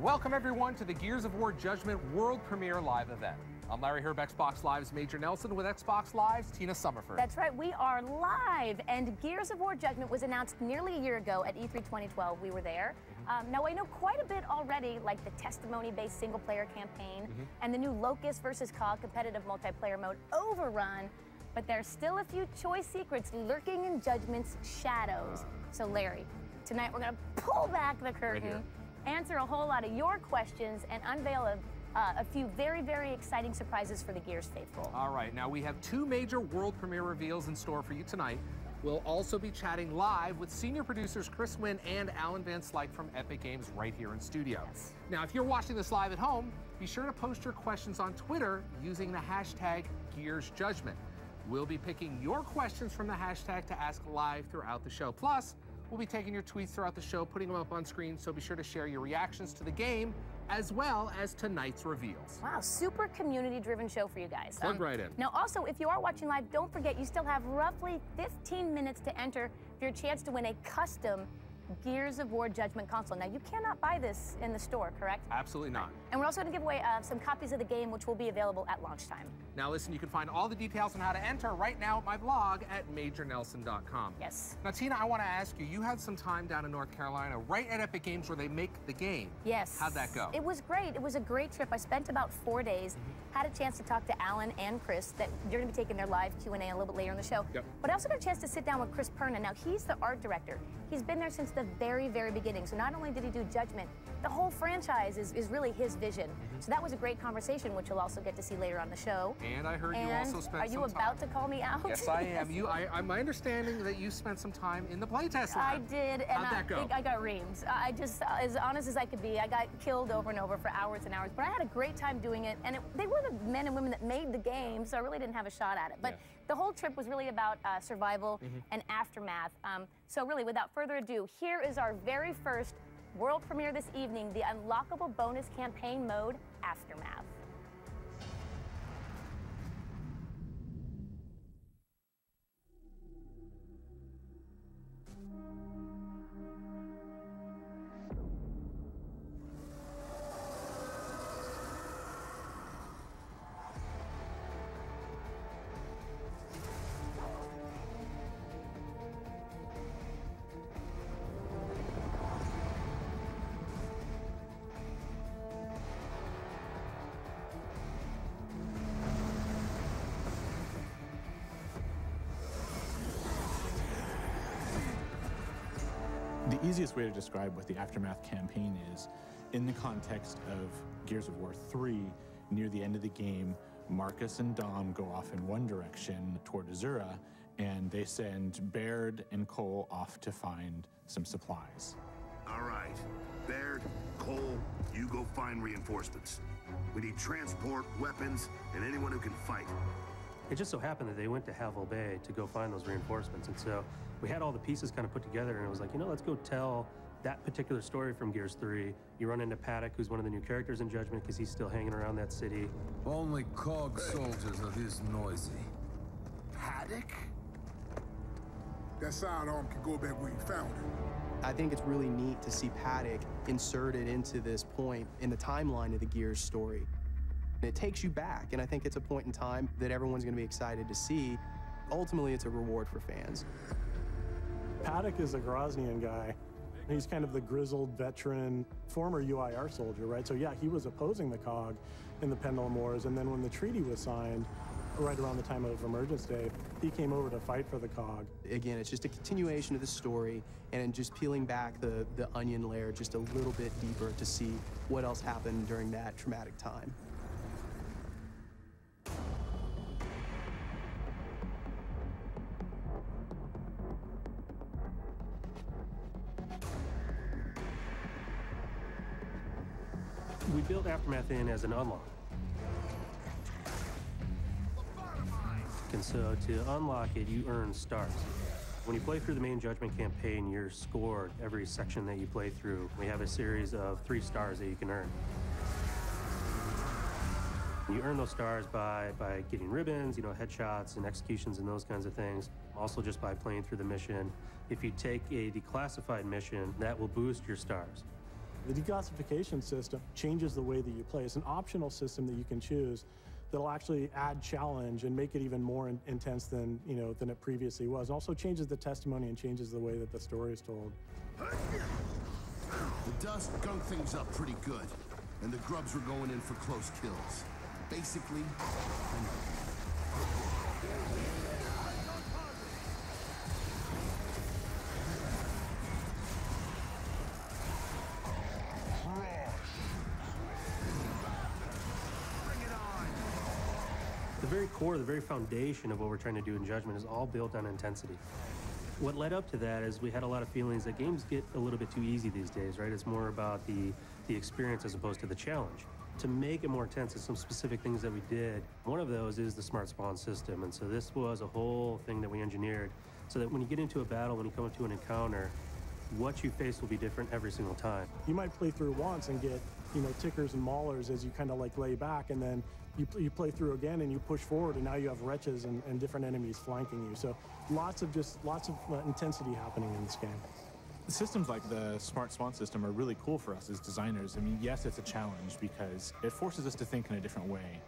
Welcome everyone to the Gears of War Judgment World Premiere Live event. I'm Larry Herb, Xbox Live's Major Nelson, with Xbox Live's Tina Summerford. That's right, we are live, and Gears of War Judgment was announced nearly a year ago at E3 2012. We were there. Now I know quite a bit already, like the testimony-based single-player campaign and the new Locust versus COG competitive multiplayer mode, Overrun, but there's still a few choice secrets lurking in Judgment's shadows. So Larry, tonight we're gonna pull back the curtain, answer a whole lot of your questions, and unveil a few very, very exciting surprises for the Gears faithful. All right, now we have two major world premiere reveals in store for you tonight. We'll also be chatting live with senior producers Chris Wynn and Alan Van Slyke from Epic Games right here in studio. Yes. Now, if you're watching this live at home, be sure to post your questions on Twitter using the hashtag GearsJudgment. We'll be picking your questions from the hashtag to ask live throughout the show. Plus, we'll be taking your tweets throughout the show, putting them up on screen, so be sure to share your reactions to the game as well as tonight's reveals. Wow, super community-driven show for you guys. Plug right in. Now also, if you are watching live, don't forget you still have roughly 15 minutes to enter for your chance to win a custom Gears of War Judgment console. Now, you cannot buy this in the store, correct? Absolutely not. And we're also going to give away some copies of the game, which will be available at launch time. Now listen, you can find all the details on how to enter right now at my blog at majornelson.com. Yes. Now, Tina, I want to ask you, you had some time down in North Carolina, right at Epic Games where they make the game. Yes. How'd that go? It was great. It was a great trip. I spent about 4 days, had a chance to talk to Alan and Chris, that you're going to be taking their live Q&A a little bit later in the show. Yep. But I also got a chance to sit down with Chris Perna. Now, he's the art director. He's been there since the very, very beginning. So not only did he do Judgment, the whole franchise is really his vision. So that was a great conversation, which you'll also get to see later on the show. And I heard you also spent some time. Are you about to call me out? Yes, I am. My understanding that you spent some time in the playtest lab. I did, and How'd that go? I got reamed. I just, as honest as I could be, I got killed over and over for hours and hours. But I had a great time doing it, and they were the men and women that made the game, so I really didn't have a shot at it. But the whole trip was really about survival and aftermath. So really, without further ado, here is our very first world premiere this evening, the unlockable bonus campaign mode, Aftermath. The easiest way to describe what the Aftermath campaign is, in the context of Gears of War 3, near the end of the game, Marcus and Dom go off in one direction toward Azura, and they send Baird and Cole off to find some supplies. All right, Baird, Cole, you go find reinforcements. We need transport, weapons, and anyone who can fight. It just so happened that they went to Havel Bay to go find those reinforcements, and so we had all the pieces kind of put together, and it was like, you know, let's go tell that particular story from Gears 3. You run into Paddock, who's one of the new characters in Judgment, because he's still hanging around that city. Only COG soldiers are this noisy. Paddock? That sidearm can go back where you found it. I think it's really neat to see Paddock inserted into this point in the timeline of the Gears story. It takes you back, and I think it's a point in time that everyone's going to be excited to see. Ultimately, it's a reward for fans. Paddock is a Groznian guy. He's kind of the grizzled veteran, former UIR soldier, right? So yeah, he was opposing the COG in the Pendulum Wars, and then when the treaty was signed, right around the time of Emergence Day, he came over to fight for the COG. Again, it's just a continuation of the story, and just peeling back the onion layer just a little bit deeper to see what else happened during that traumatic time. We built Aftermath in as an unlock. And so to unlock it, you earn stars. When you play through the main Judgment campaign, you're scored every section that you play through. We have a series of 3 stars that you can earn. You earn those stars by getting ribbons, you know, headshots and executions and those kinds of things. Also just by playing through the mission. If you take a Declassified mission, that will boost your stars. The declassification system changes the way that you play. It's an optional system that you can choose that'll actually add challenge and make it even more intense than, than it previously was. It also changes the testimony and changes the way that the story is told. The dust gunked things up pretty good, and the grubs were going in for close kills. Basically, The very core, the very foundation of what we're trying to do in Judgment is all built on intensity. What led up to that is we had a lot of feelings that games get a little bit too easy these days, right? It's more about the experience as opposed to the challenge. To make it more intense, there's some specific things that we did. One of those is the smart spawn system, and so this was a whole thing that we engineered so that when you get into a battle, when you come into an encounter, what you face will be different every single time. You might play through once and get, tickers and maulers as you kind of like lay back, and then you play through again and you push forward, and now you have wretches and different enemies flanking you. So lots of intensity happening in this game. Systems like the smart spawn system are really cool for us as designers. I mean, yes, it's a challenge because it forces us to think in a different way.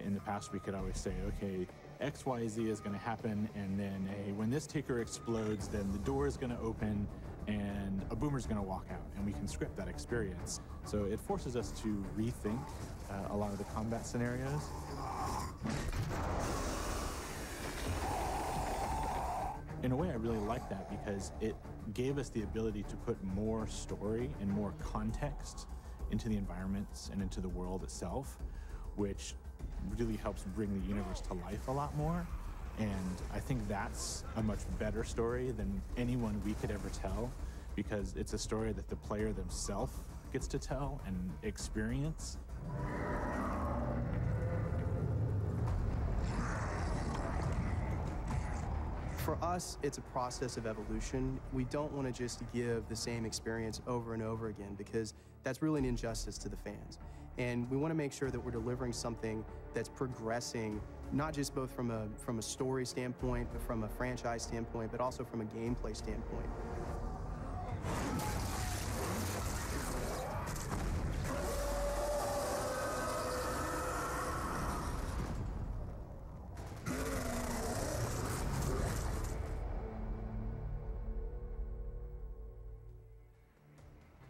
In the past, we could always say, okay, X, Y, Z is going to happen, and then when this ticker explodes, then the door is going to open and a boomer's going to walk out, and we can script that experience. So it forces us to rethink a lot of the combat scenarios. In a way, I really like that because it gave us the ability to put more story and more context into the environments and into the world itself, which really helps bring the universe to life a lot more. And I think that's a much better story than anyone we could ever tell, because it's a story that the player themselves gets to tell and experience. For us, it's a process of evolution. We don't want to just give the same experience over and over again, because that's really an injustice to the fans. And we want to make sure that we're delivering something that's progressing, not just both from a story standpoint, but from a franchise standpoint, but also from a gameplay standpoint.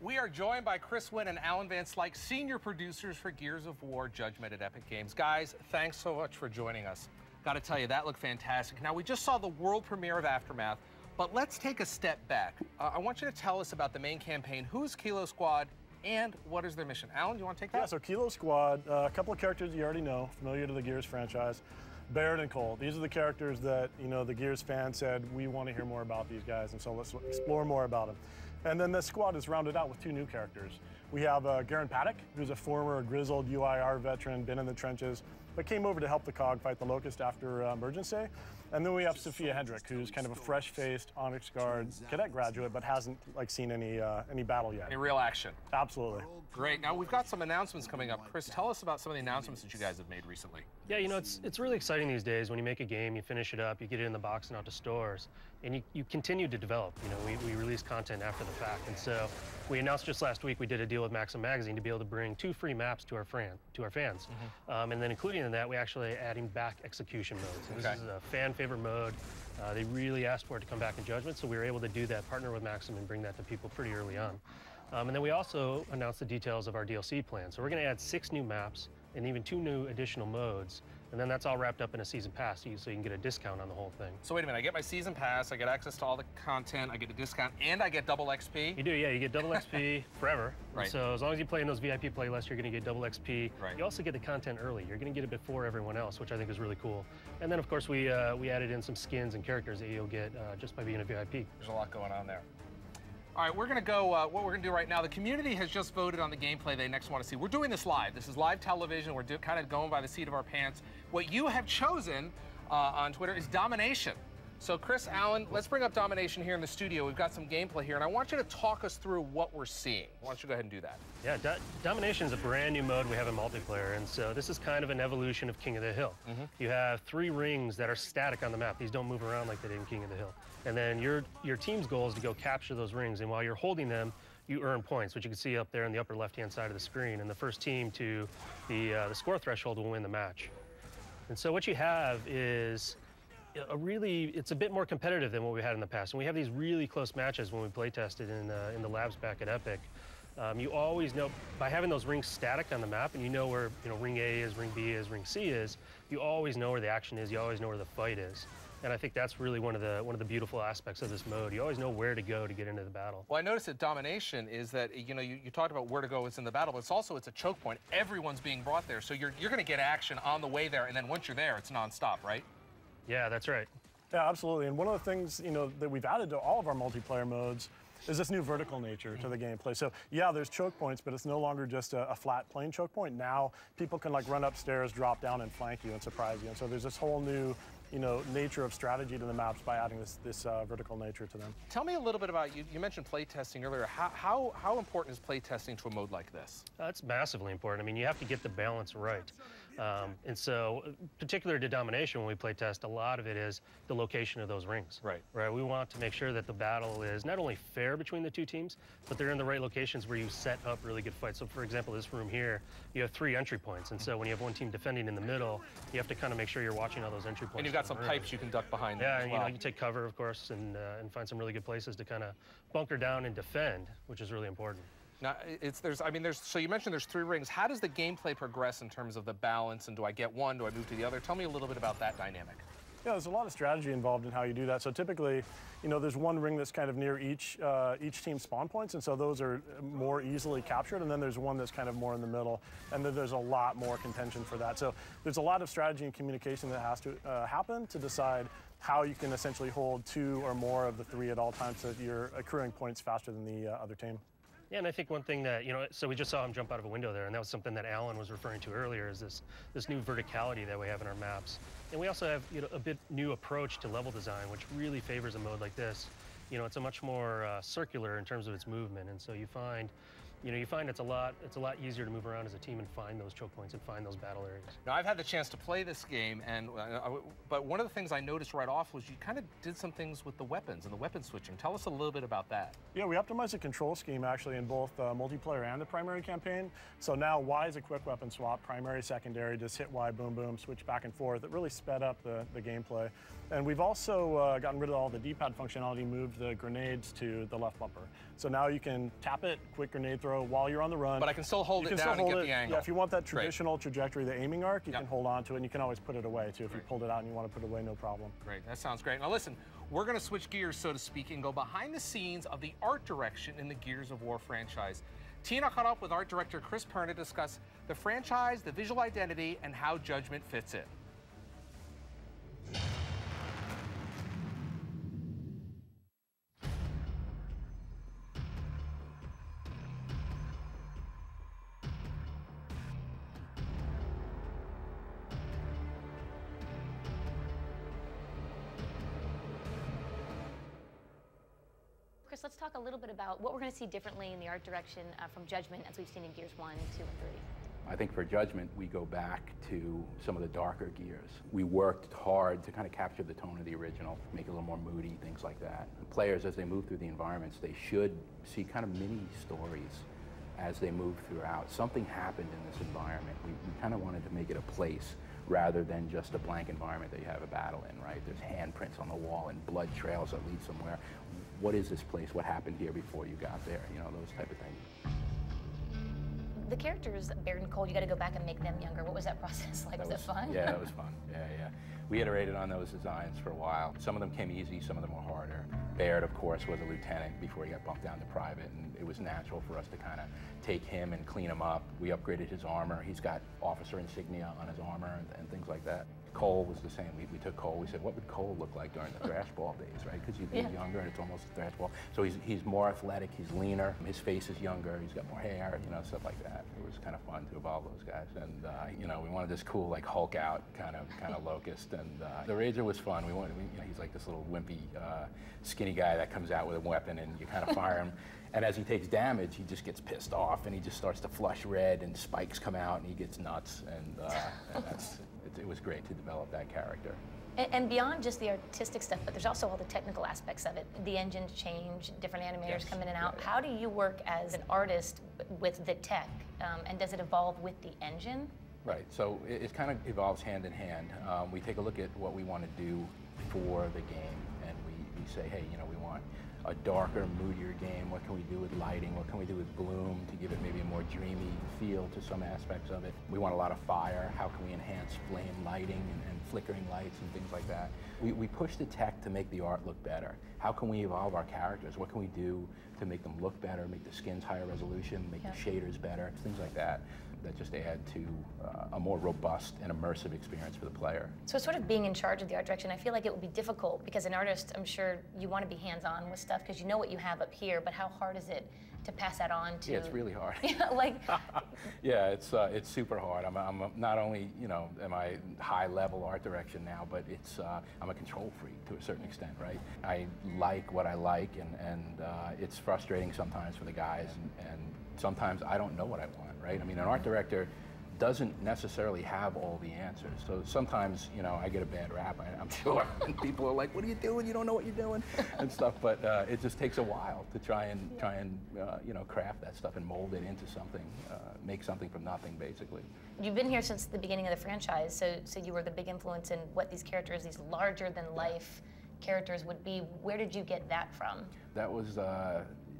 We are joined by Chris Wynn and Alan Van Slyke, senior producers for Gears of War Judgment at Epic Games. Guys, thanks so much for joining us. Got to tell you, that looked fantastic. Now, we just saw the world premiere of Aftermath, but let's take a step back. I want you to tell us about the main campaign. Who's Kilo Squad, and what is their mission? Alan, do you want to take that? Yeah, so Kilo Squad, a couple of characters you already know, familiar to the Gears franchise. Barrett and Cole. These are the characters that, the Gears fans said, we want to hear more about these guys, and so let's explore more about them. And then the squad is rounded out with two new characters. We have Garen Paddock, who's a former grizzled UIR veteran, been in the trenches, but came over to help the COG fight the Locust after Emergency. And then we have Sophia Hendrick, who's kind of a fresh-faced Onyx Guard cadet graduate, but hasn't seen any battle yet. Any real action. Absolutely. Great. Now we've got some announcements coming up. Chris, tell us about some of the announcements that you guys have made recently. Yeah, it's really exciting these days. When you make a game, you finish it up, you get it in the box and out to stores, and you continue to develop. We release content after the fact, and so we announced just last week we did a deal with Maxim Magazine to be able to bring 2 free maps to our fans. Mm-hmm. And then including in that, we actually adding back execution modes. So this is a fan favorite mode. They really asked for it to come back in Judgment, so we were able to do that, partner with Maxim, and bring that to people pretty early on. And then we also announced the details of our DLC plan. So we're going to add 6 new maps and even 2 new additional modes. And then that's all wrapped up in a season pass, so you can get a discount on the whole thing. So wait a minute, I get my season pass, I get access to all the content, I get a discount, and I get double XP? You do, yeah, you get double XP forever. Right. So as long as you play in those VIP playlists, you're gonna get double XP. Right. You also get the content early. You're gonna get it before everyone else, which I think is really cool. And then of course we added in some skins and characters that you'll get just by being a VIP. There's a lot going on there. All right, we're going to go, what we're going to do right now, the community has just voted on the gameplay they next want to see. We're doing this live. This is live television. We're kind of going by the seat of our pants. What you have chosen on Twitter is Domination. So Chris, Alan, let's bring up Domination here in the studio. We've got some gameplay here, and I want you to talk us through what we're seeing. Why don't you go ahead and do that? Yeah, Domination is a brand new mode we have in multiplayer, and so this is kind of an evolution of King of the Hill. Mm-hmm. You have 3 rings that are static on the map. These don't move around like they did in King of the Hill. And then your team's goal is to go capture those rings, and while you're holding them, you earn points, which you can see up there in the upper left-hand side of the screen. And the first team to the score threshold will win the match. And so what you have is it's a bit more competitive than what we had in the past. And we have these really close matches when we play tested in the labs back at Epic. You always know, by having those rings static on the map, and you know where ring A is, ring B is, ring C is, you always know where the action is, you always know where the fight is. And I think that's really one of the beautiful aspects of this mode. You always know where to go to get into the battle. Well, I noticed that Domination is that, you talked about where to go is in the battle, but it's a choke point. Everyone's being brought there, so you're going to get action on the way there, and then once you're there, it's nonstop, right? Yeah, that's right. Yeah, absolutely. And one of the things, that we've added to all of our multiplayer modes is this new vertical nature to the gameplay. So yeah, there's choke points, but it's no longer just a flat plain choke point. Now people can run upstairs, drop down, and flank you and surprise you. And so there's this whole new nature of strategy to the maps by adding this vertical nature to them. Tell me a little bit about, you mentioned play testing earlier. How important is play testing to a mode like this? It's massively important. I mean, you have to get the balance right. And so, particular to Domination, when we play test, a lot of it is the location of those rings. Right. Right. We want to make sure that the battle is not only fair between the two teams, but they're in the right locations where you set up really good fights. So, for example, this room here, you have 3 entry points. And so when you have one team defending in the middle, you have to kind of make sure you're watching all those entry points. And you've got some pipes you can duck behind. Yeah, and you take cover, of course, and find some really good places to kind of bunker down and defend, which is really important. Now, so you mentioned there's 3 rings. How does the gameplay progress in terms of the balance, and do I get one, do I move to the other? Tell me a little bit about that dynamic. Yeah, there's a lot of strategy involved in how you do that. So typically, there's one ring that's kind of near each team's spawn points, and so those are more easily captured, and then there's one that's kind of more in the middle, and then there's a lot more contention for that. So there's a lot of strategy and communication that has to happen to decide how you can essentially hold 2 or more of the 3 at all times so that you're accruing points faster than the other team. Yeah, and I think one thing that, so we just saw him jump out of a window there, and that was something that Alan was referring to earlier, is this new verticality that we have in our maps. And we also have, a bit new approach to level design, which really favors a mode like this. It's a much more circular in terms of its movement, and so you find it's a lot easier to move around as a team and find those choke points and find those battle areas. Now, I've had the chance to play this game, but one of the things I noticed right off was you kind of did some things with the weapons and the weapon switching. Tell us a little bit about that. Yeah, we optimized the control scheme actually in both multiplayer and the primary campaign. So now Y is a quick weapon swap, primary, secondary, just hit Y, boom, boom, switch back and forth. It really sped up the gameplay. And we've also gotten rid of all the D-pad functionality, moved the grenades to the left bumper. So now you can tap it, quick grenade throw while you're on the run. But I can still hold it down and get the angle. Yeah, if you want that traditional trajectory, the aiming arc, you can hold on to it, and you can always put it away too. If you pulled it out and you want to put it away, no problem. Great, that sounds great. Now listen, we're going to switch gears, so to speak, and go behind the scenes of the art direction in the Gears of War franchise. Tina caught up with art director Chris Pern to discuss the franchise, the visual identity, and how Judgment fits in. Chris, let's talk a little bit about what we're going to see differently in the art direction from Judgment as we've seen in Gears 1, 2, and 3. I think for Judgment, we go back to some of the darker Gears. We worked hard to kind of capture the tone of the original, make it a little more moody, things like that. Players, as they move through the environments, they should see kind of mini stories as they move throughout. Something happened in this environment. We kind of wanted to make it a place rather than just a blank environment that you have a battle in, right? There's handprints on the wall and blood trails that lead somewhere. What is this place? What happened here before you got there? Those type of things. The characters, Baird and Cole, you got to go back and make them younger. What was that process like? Was it fun? Yeah, it was fun. Yeah. We iterated on those designs for a while. Some of them came easy, some of them were harder. Baird, of course, was a lieutenant before he got bumped down to private, and it was natural for us to kind of take him and clean him up. We upgraded his armor. He's got officer insignia on his armor and things like that. Cole was the same. We took Cole. We said, what would Cole look like during the thrash ball days, right? Because he's younger and it's almost a thrash ball. So he's more athletic. He's leaner. His face is younger. He's got more hair. Stuff like that. It was kind of fun to evolve those guys. And we wanted this cool like Hulk out kind of Locust. And the Rager was fun. He's like this little wimpy, skinny guy that comes out with a weapon and you kind of fire him. And as he takes damage, he just gets pissed off and he just starts to flush red and spikes come out and he gets nuts. And it was great to develop that character. And beyond just the artistic stuff, but there's also all the technical aspects of it. The engines change, different animators come in and out. How do you work as an artist with the tech, and does it evolve with the engine? Right, so it kind of evolves hand in hand. We take a look at what we want to do for the game, and we say, hey, you know, we want a darker, moodier game. What can we do with lighting? What can we do with bloom to give it maybe a more dreamy feel to some aspects of it? We want a lot of fire. How can we enhance flame lighting and flickering lights and things like that? We push the tech to make the art look better. How can we evolve our characters? What can we do to make them look better, make the skins higher resolution, make the shaders better, things like that, that just add to a more robust and immersive experience for the player. So sort of being in charge of the art direction, I feel like it would be difficult because an artist, I'm sure you want to be hands-on with stuff because you know what you have up here, but how hard is it to pass that on to? Yeah, it's really hard. Like, yeah, it's super hard. I'm not only, you know, am I high-level art direction now, but it's I'm a control freak to a certain extent, right? I like what I like, and it's frustrating sometimes for the guys, and sometimes I don't know what I want, right? I mean, an art director doesn't necessarily have all the answers. So sometimes, you know, I get a bad rap, I'm sure, and people are like, what are you doing? You don't know what you're doing, and stuff, but it just takes a while to try and you know, craft that stuff and mold it into something, make something from nothing, basically. You've been here since the beginning of the franchise, so you were the big influence in what these characters, these larger-than-life characters would be. Where did you get that from? That was,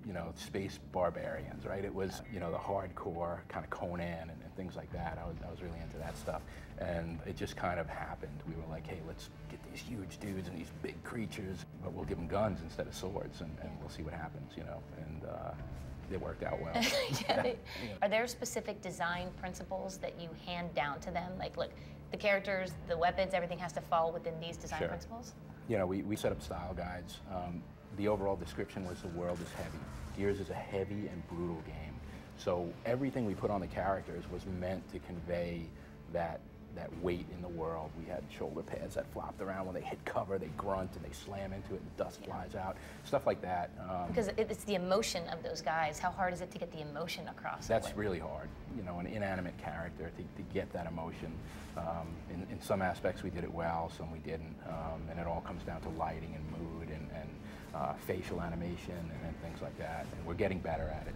you know, space barbarians, right? It was, you know, the hardcore kind of Conan and things like that. I was really into that stuff, and it just kind of happened. We were like, hey, let's get these huge dudes and these big creatures, but we'll give them guns instead of swords, and we'll see what happens, you know, and it worked out well. Yeah. Are there specific design principles that you hand down to them? Like, look, the characters, the weapons, everything has to fall within these design principles? You know, we set up style guides. The overall description was the world is heavy. Gears is a heavy and brutal game. So everything we put on the characters was meant to convey that weight in the world. We had shoulder pads that flopped around. When they hit cover, they grunt and they slam into it and dust flies out. Stuff like that. Because it's the emotion of those guys. How hard is it to get the emotion across? That's really hard. You know, an inanimate character, to get that emotion. In some aspects we did it well, some we didn't. And it all comes down to lighting and mood and facial animation and things like that. And we're getting better at it.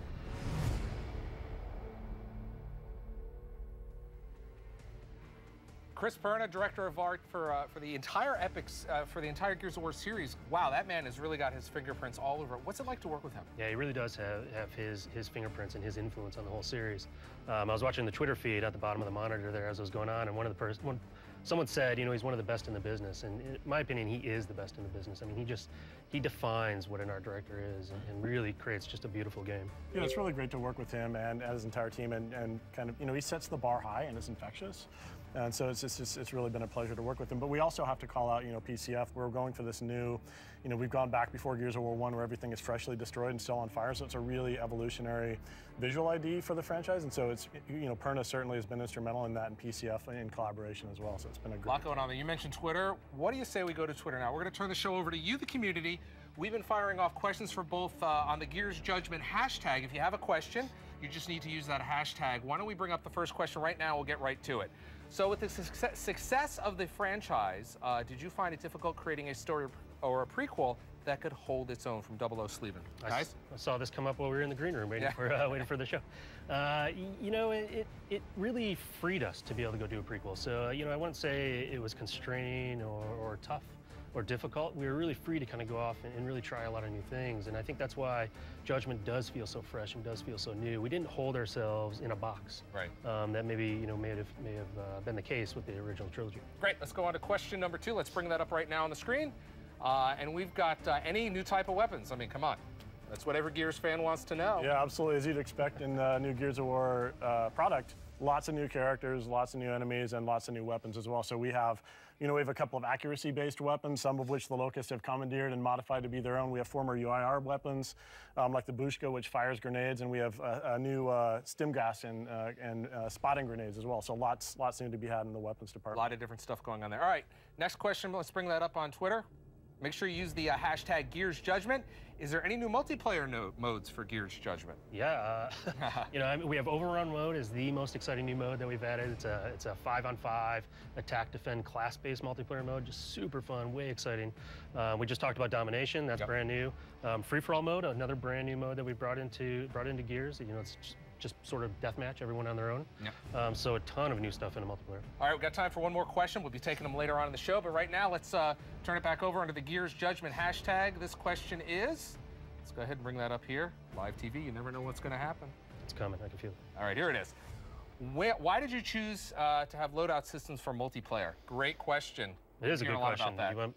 Chris Perna, director of art for the entire Epics, for the entire Gears of War series. Wow, that man has really got his fingerprints all over it. What's it like to work with him? Yeah, he really does have his fingerprints and his influence on the whole series. I was watching the Twitter feed at the bottom of the monitor there as it was going on, and someone said, you know, he's one of the best in the business, and in my opinion, he is the best in the business. I mean, he defines what an art director is and really creates just a beautiful game. You know, it's really great to work with him and his entire team, and kind of, you know, he sets the bar high and is infectious. And so it's really been a pleasure to work with him. But we also have to call out, you know, PCF. We're going for this new, you know, we've gone back before Gears of War 1 where everything is freshly destroyed and still on fire. So it's a really evolutionary visual ID for the franchise. And so it's, you know, Perna certainly has been instrumental in that, and PCF in collaboration as well. So it's been a great lot going on there. You mentioned Twitter. What do you say we go to Twitter now? We're going to turn the show over to you, the community. We've been firing off questions for both on the Gears Judgment hashtag. If you have a question, you just need to use that hashtag. Why don't we bring up the first question right now? We'll get right to it. So with the success of the franchise, did you find it difficult creating a story or a prequel that could hold its own? From 00 Sleven. Guys? I saw this come up while we were in the green room waiting for the show. You know, it really freed us to be able to go do a prequel. So, you know, I wouldn't say it was constrained or tough or difficult. We were really free to kind of go off and really try a lot of new things. And I think that's why Judgment does feel so fresh and does feel so new. We didn't hold ourselves in a box. Right. That maybe, you know, may have been the case with the original trilogy. Great, let's go on to question number 2. Let's bring that up right now on the screen. And we've got any new type of weapons. I mean, come on. That's what every Gears fan wants to know. Yeah, absolutely. As you'd expect in the new Gears of War product, lots of new characters, lots of new enemies, and lots of new weapons as well. So we have, you know, we have a couple of accuracy-based weapons, some of which the Locusts have commandeered and modified to be their own. We have former UIR weapons, like the Bushka, which fires grenades, and we have a new stim gas and spotting grenades as well. So lots new to be had in the weapons department. A lot of different stuff going on there. All right, next question. Let's bring that up on Twitter. Make sure you use the hashtag Gears Judgment. Is there any new multiplayer modes for Gears Judgment? Yeah, you know, I mean, we have Overrun mode is the most exciting new mode that we've added. It's a 5-on-5 attack defend class-based multiplayer mode, just super fun, way exciting. We just talked about Domination, that's brand new. Free-for-all mode, another brand new mode that we brought into Gears. You know, it's just sort of deathmatch, everyone on their own. Yep. So a ton of new stuff in the multiplayer. All right, we've got time for one more question. We'll be taking them later on in the show, but right now let's turn it back over under the Gears Judgment hashtag. This question is, let's go ahead and bring that up here. Live TV, you never know what's going to happen. It's coming, I can feel it. All right, here it is. Why did you choose to have loadout systems for multiplayer? Great question. It is a good question.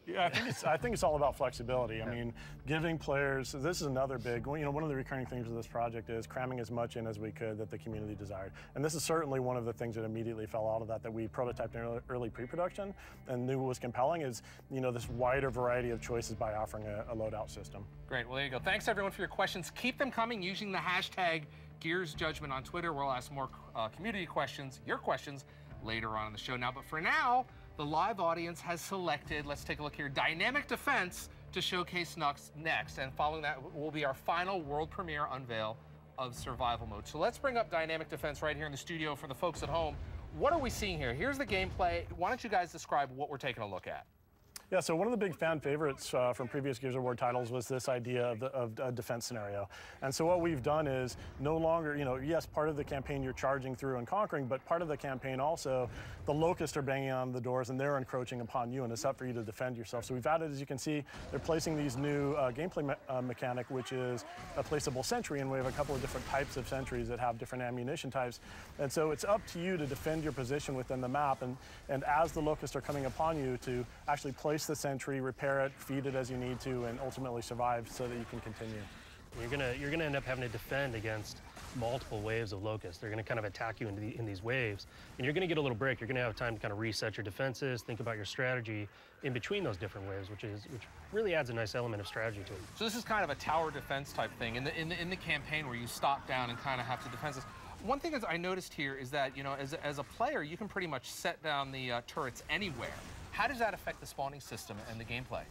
Yeah, I think it's all about flexibility. I mean, giving players, this is another big, you know, one of the recurring themes of this project is cramming as much in as we could that the community desired. And this is certainly one of the things that immediately fell out of that we prototyped in early pre-production and knew was compelling is, you know, this wider variety of choices by offering a loadout system. Great, well, there you go. Thanks everyone for your questions. Keep them coming using the hashtag Gears Judgment on Twitter. We'll ask more community questions, your questions, later on in the show. Now, but for now, the live audience has selected, let's take a look here, Dynamic Defense to showcase next. And following that will be our final world premiere unveil of survival mode. So let's bring up Dynamic Defense right here in the studio for the folks at home. What are we seeing here? Here's the gameplay. Why don't you guys describe what we're taking a look at? Yeah, so one of the big fan favorites from previous Gears of War titles was this idea of a defense scenario. And so what we've done is no longer, you know, yes, part of the campaign you're charging through and conquering, but part of the campaign also, the Locusts are banging on the doors and they're encroaching upon you, and it's up for you to defend yourself. So we've added, as you can see, they're placing these new gameplay mechanic, which is a placeable sentry, and we have a couple of different types of sentries that have different ammunition types. And so it's up to you to defend your position within the map, and as the Locusts are coming upon you, to actually place the sentry, repair it, feed it as you need to, and ultimately survive so that you can continue. You're gonna end up having to defend against multiple waves of locusts. They're gonna kind of attack you in these waves, and you're gonna get a little break. You're gonna have time to kind of reset your defenses, think about your strategy in between those different waves, which really adds a nice element of strategy to it. So this is kind of a tower defense type thing in the campaign where you stop down and kind of have to defend this. One thing I noticed here is that, you know, as a player, you can pretty much set down the turrets anywhere. How does that affect the spawning system and the gameplay?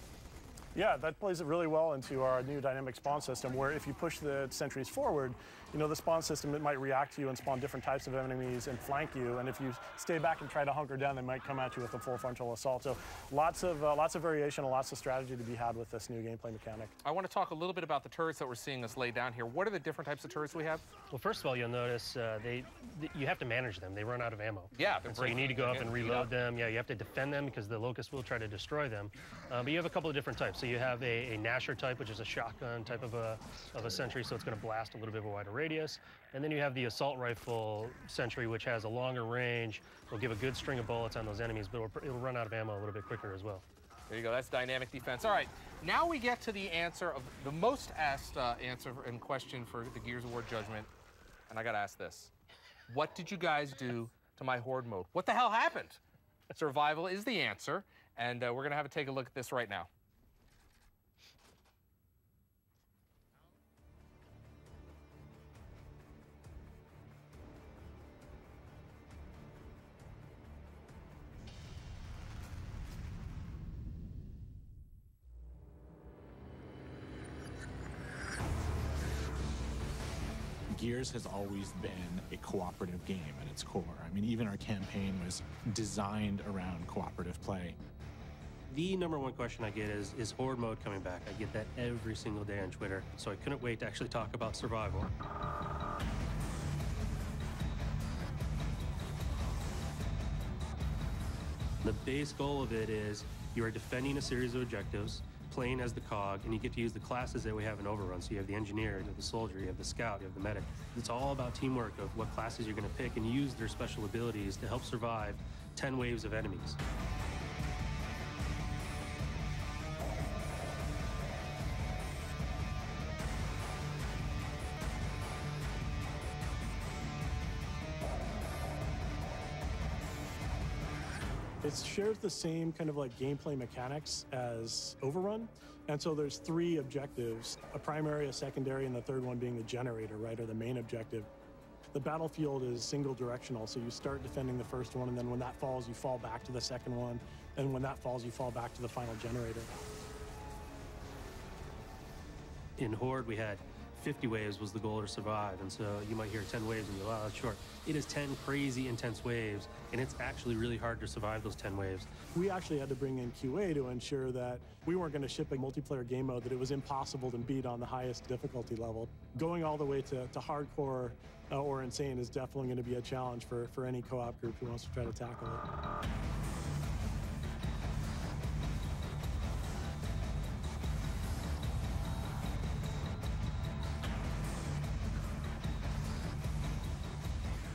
Yeah, that plays really well into our new dynamic spawn system, where if you push the sentries forward, you know, the spawn system, it might react to you and spawn different types of enemies and flank you. And if you stay back and try to hunker down, they might come at you with a full frontal assault. So lots of variation and lots of strategy to be had with this new gameplay mechanic. I want to talk a little bit about the turrets that we're seeing us lay down here. What are the different types of turrets we have? Well, first of all, you'll notice you have to manage them. They run out of ammo. Yeah. So you need to go up and reload them. Yeah, you have to defend them because the Locust will try to destroy them. But you have a couple of different types. So you have a Nasher type, which is a shotgun type of a sentry, so it's going to blast a little bit of a wider radius. And then you have the assault rifle sentry, which has a longer range. It'll give a good string of bullets on those enemies, but it'll run out of ammo a little bit quicker as well. There you go. That's dynamic defense. All right. Now we get to the answer of the most asked answer and question for the Gears of War Judgment. And I got to ask this. What did you guys do to my Horde mode? What the hell happened? Survival is the answer. And we're going to have to take a look at this right now. Gears has always been a cooperative game at its core. I mean, even our campaign was designed around cooperative play. The number one question I get is Horde mode coming back? I get that every single day on Twitter, so I couldn't wait to actually talk about survival. The base goal of it is you are defending a series of objectives, playing as the cog, and you get to use the classes that we have in Overrun. So you have the engineer, you have the soldier, you have the scout, you have the medic. It's all about teamwork of what classes you're going to pick and use their special abilities to help survive 10 waves of enemies. It shares the same kind of like gameplay mechanics as Overrun. And so there's 3 objectives, a primary, a secondary, and the third one being the generator, right, or the main objective. The battlefield is single directional, so you start defending the first one, and then when that falls, you fall back to the second one, and when that falls, you fall back to the final generator. In Horde, we had 50 waves was the goal to survive, and so you might hear 10 waves and you're, wow, that's short. It is 10 crazy intense waves, and it's actually really hard to survive those 10 waves. We actually had to bring in QA to ensure that we weren't going to ship a multiplayer game mode that it was impossible to beat on the highest difficulty level. Going all the way to hardcore or insane is definitely going to be a challenge for any co-op group who wants to try to tackle it.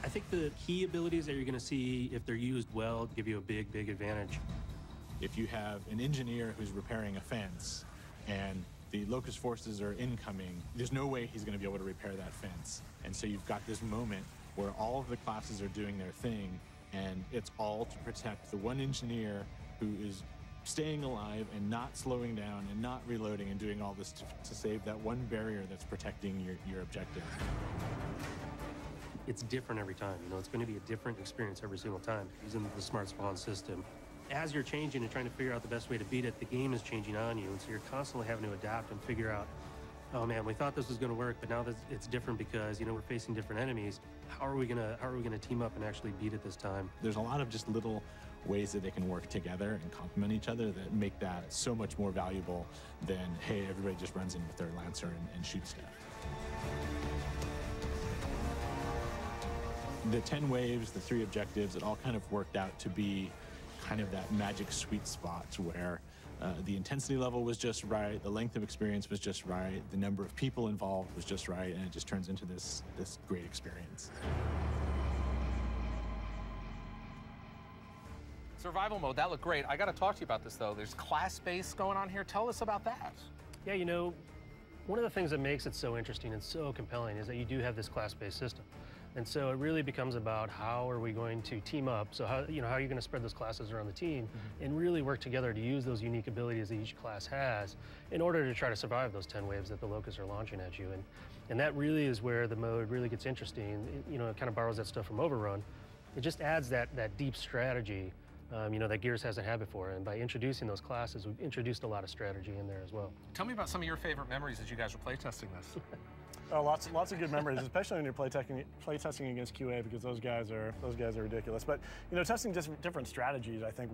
I think the key abilities that you're going to see, if they're used well, give you a big, big advantage. If you have an engineer who's repairing a fence and the Locust forces are incoming, there's no way he's going to be able to repair that fence. And so you've got this moment where all of the classes are doing their thing, and it's all to protect the one engineer who is staying alive and not slowing down and not reloading and doing all this to save that one barrier that's protecting your objective. It's different every time. You know, it's going to be a different experience every single time using the smart spawn system. As you're changing and trying to figure out the best way to beat it, the game is changing on you, and so you're constantly having to adapt and figure out, oh man, we thought this was going to work, but now it's different because, you know, we're facing different enemies. How are we gonna team up and actually beat it this time? There's a lot of just little ways that they can work together and complement each other that make that so much more valuable than, hey, everybody just runs in with their Lancer and shoots stuff. The 10 waves, the 3 objectives, it all kind of worked out to be kind of that magic sweet spot where the intensity level was just right, the length of experience was just right, the number of people involved was just right, and it just turns into this great experience. Survival mode, that looked great. I got to talk to you about this, though. There's class-based going on here. Tell us about that. Yeah, you know, one of the things that makes it so interesting and so compelling is that you do have this class-based system. And so it really becomes about how are we going to team up? So how are you going to spread those classes around the team and really work together to use those unique abilities that each class has in order to try to survive those 10 waves that the Locusts are launching at you. And that really is where the mode really gets interesting. It kind of borrows that stuff from Overrun. It just adds that deep strategy that Gears hasn't had before. And by introducing those classes, we've introduced a lot of strategy in there as well. Tell me about some of your favorite memories as you guys were playtesting this. Oh, lots of good memories, especially when you're playtesting against QA, because those guys are ridiculous. But testing different strategies, I think,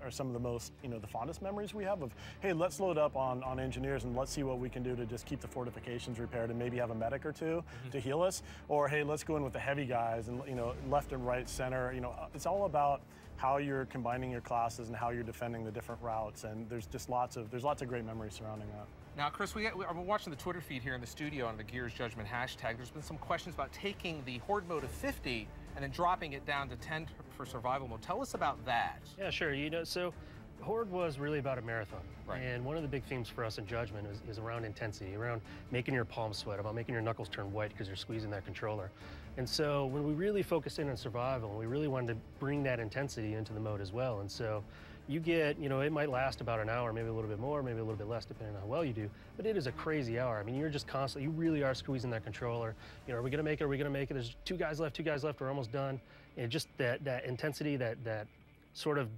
are some of the most the fondest memories we have of, hey, let's load up on engineers and let's see what we can do to just keep the fortifications repaired and maybe have a medic or two to heal us, or hey, let's go in with the heavy guys and left and right, center. It's all about how you're combining your classes and how you're defending the different routes, and there's lots of great memories surrounding that. Now, Chris, we're watching the Twitter feed here in the studio on the Gears Judgment hashtag. There's been some questions about taking the Horde mode of 50 and then dropping it down to 10 for survival mode. Tell us about that. Yeah, sure. So Horde was really about a marathon. Right. And one of the big themes for us in Judgment is around intensity, around making your palms sweat, about making your knuckles turn white because you're squeezing that controller. And so when we really focused in on survival, we really wanted to bring that intensity into the mode as well. And so you get, it might last about an hour, maybe a little bit more, maybe a little bit less, depending on how well you do, but it is a crazy hour. I mean, you're just constantly, you really are squeezing that controller. Are we gonna make it, are we gonna make it? There's two guys left, we're almost done. And just that intensity, that sort of,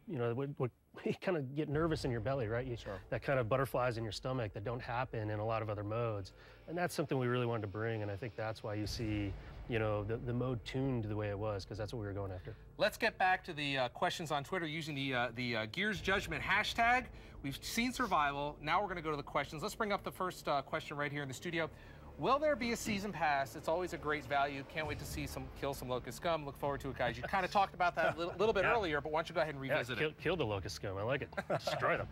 what you kind of get nervous in your belly, right? Sure. That kind of butterflies in your stomach that don't happen in a lot of other modes. And that's something we really wanted to bring, and I think that's why you see the mode tuned the way it was, because that's what we were going after. Let's get back to the questions on Twitter using the Gears Judgment hashtag. We've seen survival. Now we're going to go to the questions. Let's bring up the first question right here in the studio. Will there be a season pass? It's always a great value. Can't wait to see kill some Locust scum. Look forward to it, guys. You kind of talked about that a little bit earlier, but why don't you go ahead and revisit it? Kill the Locust scum. I like it. Destroy them.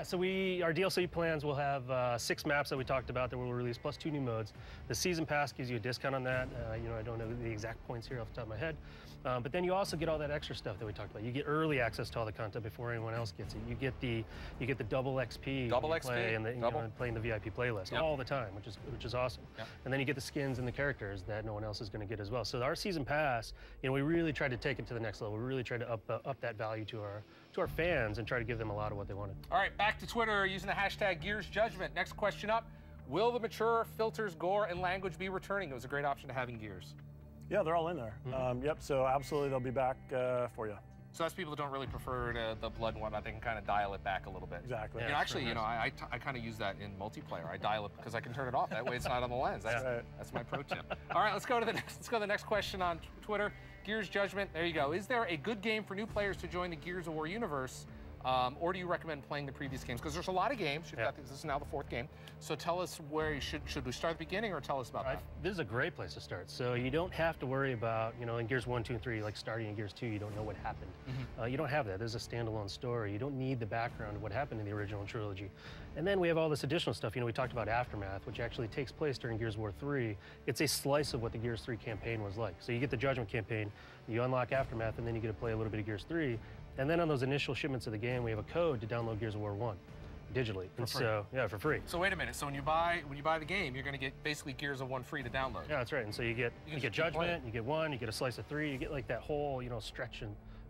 So our DLC plans will have 6 maps that we talked about that we'll release, plus 2 new modes. The season pass gives you a discount on that. I don't know the exact points here off the top of my head. But then you also get all that extra stuff that we talked about. You get early access to all the content before anyone else gets it. You get the double XP. Double XP. And playing the VIP playlist all the time, which is awesome. Yep. And then you get the skins and the characters that no one else is going to get as well. So our season pass, we really tried to take it to the next level. We really tried to up that value to our fans and try to give them a lot of what they wanted. All right, back to Twitter using the hashtag Gears Judgment. Next question up: will the mature filters, gore, and language be returning? It was a great option to have in Gears. Yeah, they're all in there. Yep, so absolutely they'll be back for you. So that's people that don't really prefer the blood and whatnot. They can kind of dial it back a little bit. Exactly. You know, actually, you know, I kind of use that in multiplayer. I dial it because I can turn it off. That way, it's not on the lens. That's my pro tip. All right, let's go to the next question on Twitter. Gears Judgment. There you go. Is there a good game for new players to join the Gears of War universe? Or do you recommend playing the previous games? Because there's a lot of games. You've got this is now the 4th game. So tell us where should we start at the beginning, or tell us about that? This is a great place to start. So you don't have to worry about, you know, in Gears 1, 2, and 3, like starting in Gears 2, you don't know what happened. You don't have that. There's a standalone story. You don't need the background of what happened in the original trilogy. And then we have all this additional stuff. You know, we talked about Aftermath, which actually takes place during Gears of War 3. It's a slice of what the Gears 3 campaign was like. So you get the Judgment campaign, you unlock Aftermath, and then you get to play a little bit of Gears 3. And then on those initial shipments of the game, we have a code to download Gears of War 1 digitally. For free. So, yeah, for free. So wait a minute. So when you buy the game, you're going to get basically Gears of 1 free to download. Yeah, that's right. And so you get Judgment, you get 1, you get a slice of 3, you get like that whole, you know, stretch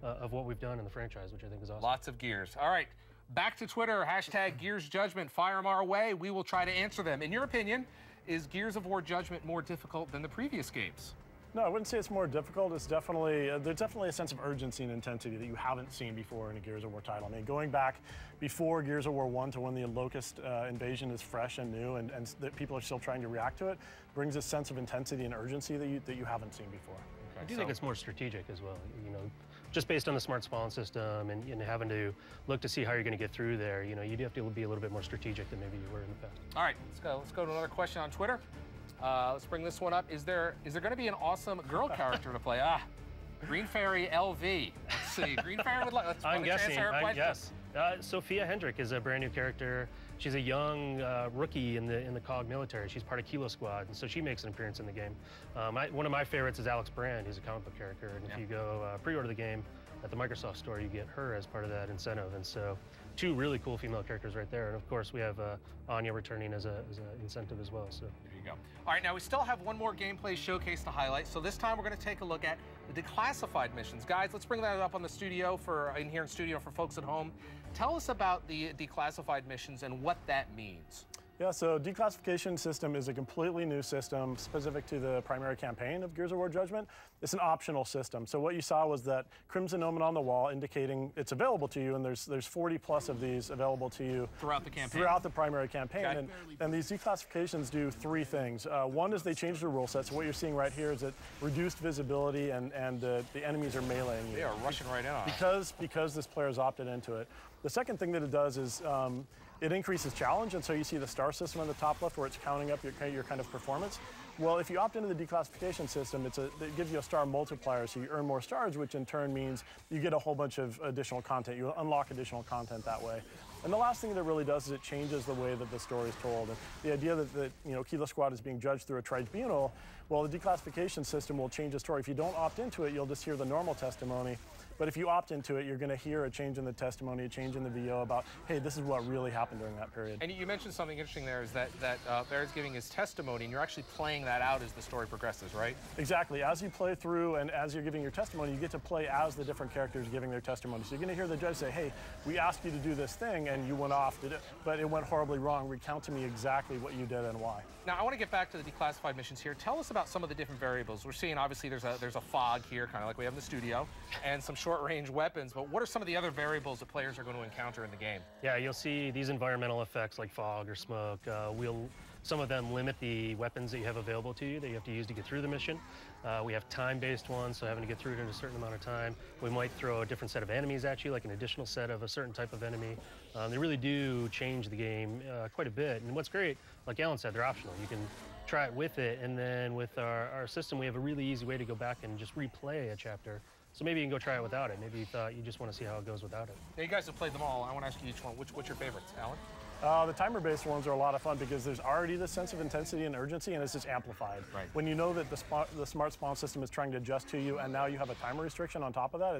of what we've done in the franchise, which I think is awesome. Lots of Gears. All right, back to Twitter. # Gears Judgment. Fire them our way. We will try to answer them. In your opinion, is Gears of War Judgment more difficult than the previous games? No, I wouldn't say it's more difficult. It's definitely, there's definitely a sense of urgency and intensity that you haven't seen before in a Gears of War title. I mean, going back before Gears of War 1 to when the Locust invasion is fresh and new and that people are still trying to react to it, brings a sense of intensity and urgency that you haven't seen before. Okay, I do think it's more strategic as well, you know, just based on the smart spawn system and having to look to see how you're going to get through there. You know, you do have to be a little bit more strategic than maybe you were in the past. All right, let's go to another question on Twitter. Let's bring this one up. Is there going to be an awesome girl character to play? Green Fairy LV. Let's see. Green Fairy would like. I'm guessing. Yes. Sophia Hendrick is a brand new character. She's a young rookie in the COG military. She's part of Kilo Squad, and so she makes an appearance in the game. One of my favorites is Alex Brand. He's a comic book character, and if you go pre-order the game at the Microsoft store, you get her as part of that incentive. And so, 2 really cool female characters right there. And of course, we have Anya returning as an incentive as well. So there you go. All right, now we still have one more gameplay showcase to highlight. So this time we're going to take a look at the Declassified missions. Guys, let's bring that up on the studio in here in studio for folks at home. Tell us about the Declassified missions and what that means. Yeah, so declassification system is a completely new system specific to the primary campaign of Gears of War Judgment. It's an optional system. So what you saw was that crimson omen on the wall indicating it's available to you, and there's 40 plus of these available to you throughout the campaign. Throughout the primary campaign. Okay. And these declassifications do 3 things. One is they change the rule set. So what you're seeing right here is that reduced visibility and the enemies are meleeing you. They are rushing right in on because this player has opted into it. The second thing that it does is it increases challenge, and so you see the star system on the top left where it's counting up your kind of performance. Well, if you opt into the declassification system, it gives you a star multiplier, so you earn more stars, which in turn means you get a whole bunch of additional content. You unlock additional content that way. And the last thing that it really does is it changes the way that the story is told. And the idea that you know, Kilo Squad is being judged through a tribunal, well, the declassification system will change the story. If you don't opt into it, you'll just hear the normal testimony. But if you opt into it, you're going to hear a change in the testimony, a change in the VO about, hey, this is what really happened during that period. And you mentioned something interesting there is that Barrett's giving his testimony, and you're actually playing that out as the story progresses, right? Exactly. As you play through and as you're giving your testimony, you get to play as the different characters giving their testimony. So you're going to hear the judge say, hey, we asked you to do this thing, and you went off, but it went horribly wrong. Recount to me exactly what you did and why. Now, I want to get back to the declassified missions here. Tell us about some of the different variables. We're seeing, obviously, there's a fog here, kind of like we have in the studio, and some short-range weapons. But what are some of the other variables that players are going to encounter in the game? Yeah, you'll see these environmental effects like fog or smoke. Some of them limit the weapons that you have available to you that you have to use to get through the mission. We have time-based ones, so having to get through it in a certain amount of time. We might throw a different set of enemies at you, like an additional set of a certain type of enemy. They really do change the game quite a bit. And what's great, like Alan said, they're optional. You can try it with it, and then with our system, we have a really easy way to go back and just replay a chapter. So maybe you can go try it without it. Maybe you thought you just want to see how it goes without it. Now, you guys have played them all. I want to ask you each one. What's your favorites, Alan? The timer-based ones are a lot of fun because there's already this sense of intensity and urgency, and it's just amplified. Right. When you know that the smart spawn system is trying to adjust to you, and now you have a timer restriction on top of that,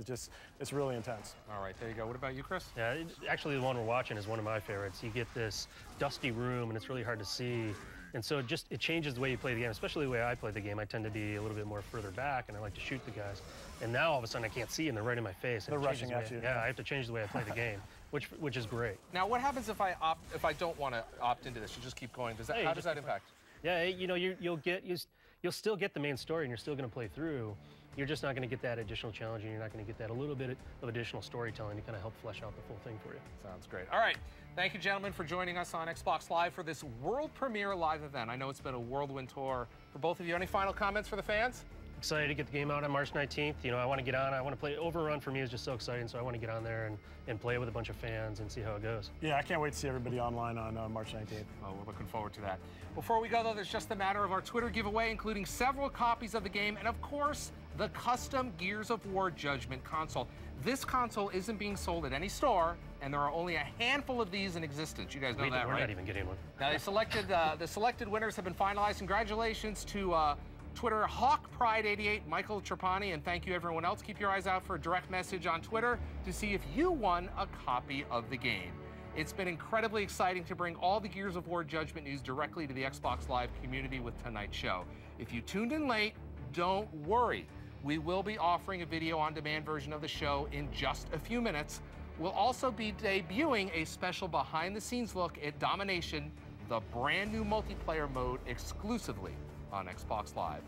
it's really intense. All right, there you go. What about you, Chris? Yeah, actually the one we're watching is one of my favorites. You get this dusty room, and it's really hard to see. And so it changes the way you play the game, especially the way I play the game. I tend to be a little bit more further back, and I like to shoot the guys. And now all of a sudden I can't see, and they're right in my face. They're rushing at you. Yeah, I have to change the way I play the game, which is great. Now, what happens if I don't want to opt into this? You just keep going. How does that impact? Yeah, you know, you'll still get the main story, and you're still going to play through. you're just not going to get that additional challenge, and you're not going to get that a little bit of additional storytelling to kind of help flesh out the full thing for you. Sounds great. All right. Thank you, gentlemen, for joining us on Xbox Live for this world premiere live event. I know it's been a whirlwind tour for both of you. Any final comments for the fans? Excited to get the game out on March 19th. You know, I want to get on. I want to play. Overrun for me is just so exciting, so I want to get on there and play with a bunch of fans and see how it goes. Yeah, I can't wait to see everybody online on March 19th. Oh, we're looking forward to that. Before we go, though, there's just a matter of our Twitter giveaway, including several copies of the game and, of course, the custom Gears of War Judgment console. This console isn't being sold at any store, and there are only a handful of these in existence. You guys know that, right? We're not even getting one. Now, the selected winners have been finalized. Congratulations to Twitter HawkPride88, Michael Trapani, and thank you everyone else. Keep your eyes out for a direct message on Twitter to see if you won a copy of the game. It's been incredibly exciting to bring all the Gears of War Judgment news directly to the Xbox Live community with tonight's show. If you tuned in late, don't worry. We will be offering a video on demand version of the show in just a few minutes. We'll also be debuting a special behind the scenes look at Domination, the brand new multiplayer mode exclusively on Xbox Live.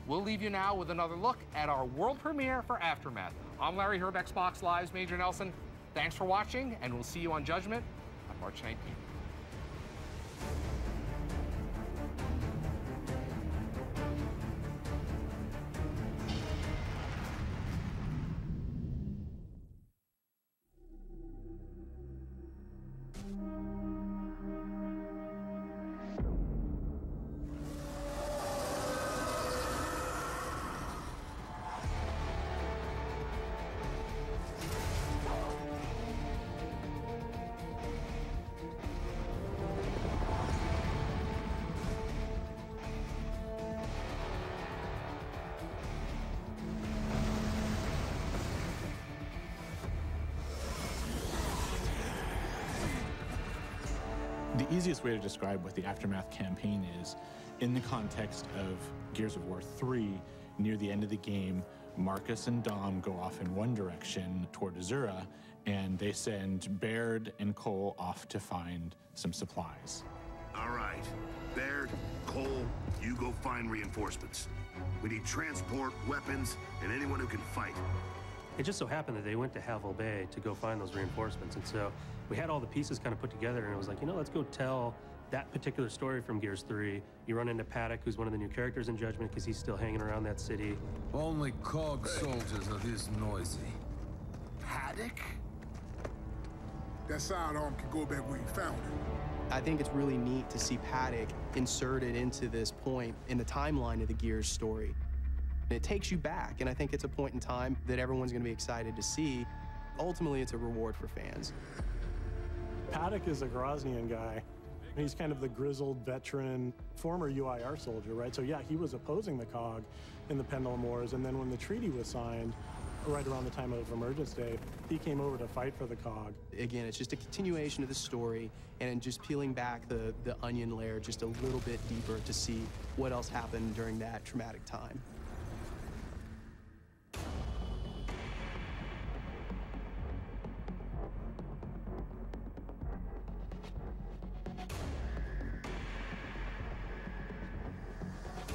We'll leave you now with another look at our world premiere for Aftermath. I'm Larry Herb, Xbox Live's Major Nelson. Thanks for watching, and we'll see you on Judgment on March 19th. The easiest way to describe what the Aftermath campaign is, in the context of Gears of War 3, near the end of the game, Marcus and Dom go off in one direction toward Azura, and they send Baird and Cole off to find some supplies. All right. Baird, Cole, you go find reinforcements. We need transport, weapons, and anyone who can fight. It just so happened that they went to Havel Bay to go find those reinforcements, and so we had all the pieces kind of put together, and it was like, you know, let's go tell that particular story from Gears 3. You run into Paddock, who's one of the new characters in Judgment, because he's still hanging around that city. Only cog soldiers are this noisy. Paddock? That sidearm can go back where you found it. I think it's really neat to see Paddock inserted into this point in the timeline of the Gears story. And it takes you back, and I think it's a point in time that everyone's going to be excited to see. Ultimately, it's a reward for fans. Paddock is a Groznian guy. He's kind of the grizzled veteran, former UIR soldier, right? So yeah, he was opposing the COG in the Pendulum Wars, and then when the treaty was signed, right around the time of Emergence Day, he came over to fight for the COG. Again, it's just a continuation of the story, and just peeling back the onion layer just a little bit deeper to see what else happened during that traumatic time.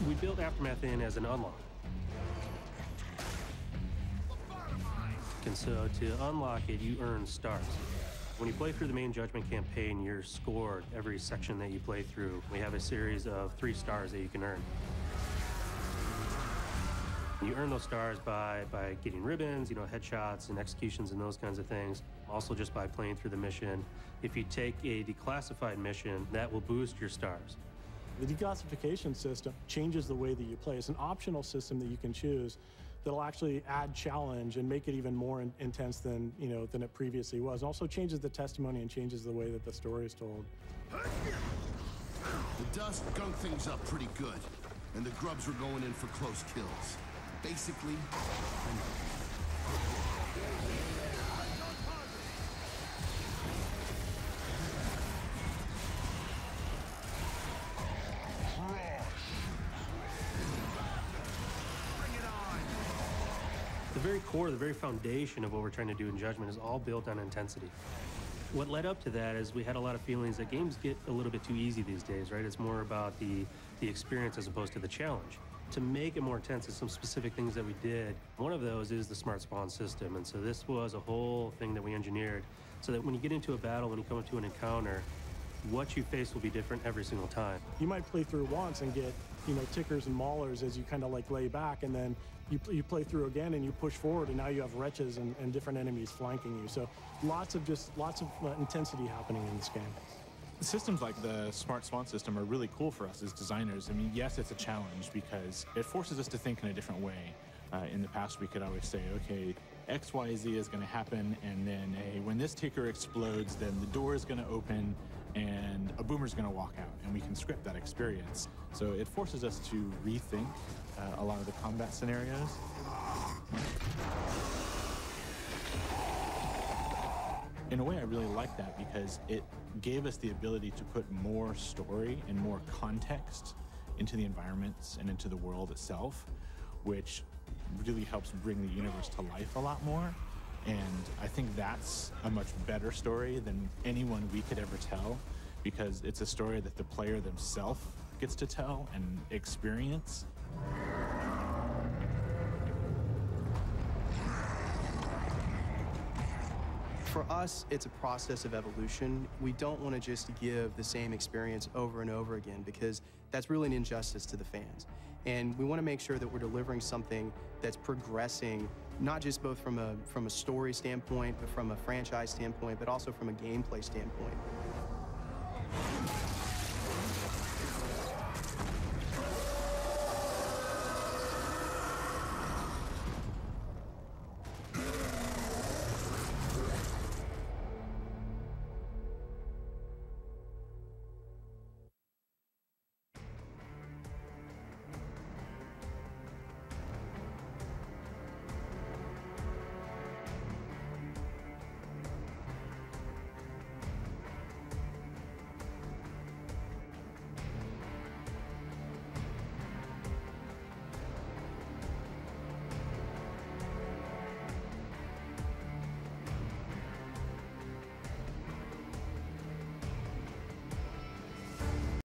We built Aftermath in as an unlock. And so to unlock it, you earn stars. When you play through the main Judgment campaign, you're scored every section that you play through. We have a series of 3 stars that you can earn. You earn those stars by getting ribbons, you know, headshots and executions and those kinds of things. Also just by playing through the mission. If you take a Declassified mission, that will boost your stars. The declassification system changes the way that you play. It's an optional system that you can choose that'll actually add challenge and make it even more intense than it previously was. It also changes the testimony and changes the way that the story is told. The dust gunked things up pretty good, and the grubs were going in for close kills. Basically, the very core, the very foundation of what we're trying to do in Judgment is all built on intensity. What led up to that is we had a lot of feelings that games get a little bit too easy these days, right? It's more about the experience as opposed to the challenge. To make it more intense, there's some specific things that we did. One of those is the smart spawn system, and so this was a whole thing that we engineered so that when you get into a battle, when you come into an encounter, what you face will be different every single time. You might play through once and get, you know, tickers and maulers as you kind of like lay back, and then you play through again and you push forward, and now you have wretches and different enemies flanking you. So lots of intensity happening in this game. Systems like the Smart Spawn system are really cool for us as designers. I mean, yes, it's a challenge because it forces us to think in a different way. In the past, we could always say, okay, X, Y, Z is going to happen, and then when this ticker explodes, then the door is going to open, and a boomer's going to walk out, and we can script that experience. So it forces us to rethink a lot of the combat scenarios. In a way, I really like that because it gave us the ability to put more story and more context into the environments and into the world itself, which really helps bring the universe to life a lot more. And I think that's a much better story than anyone we could ever tell, because it's a story that the player themselves gets to tell and experience. For us, it's a process of evolution. We don't want to just give the same experience over and over again, because that's really an injustice to the fans. And we want to make sure that we're delivering something that's progressing, not just both from a story standpoint, but from a franchise standpoint, but also from a gameplay standpoint.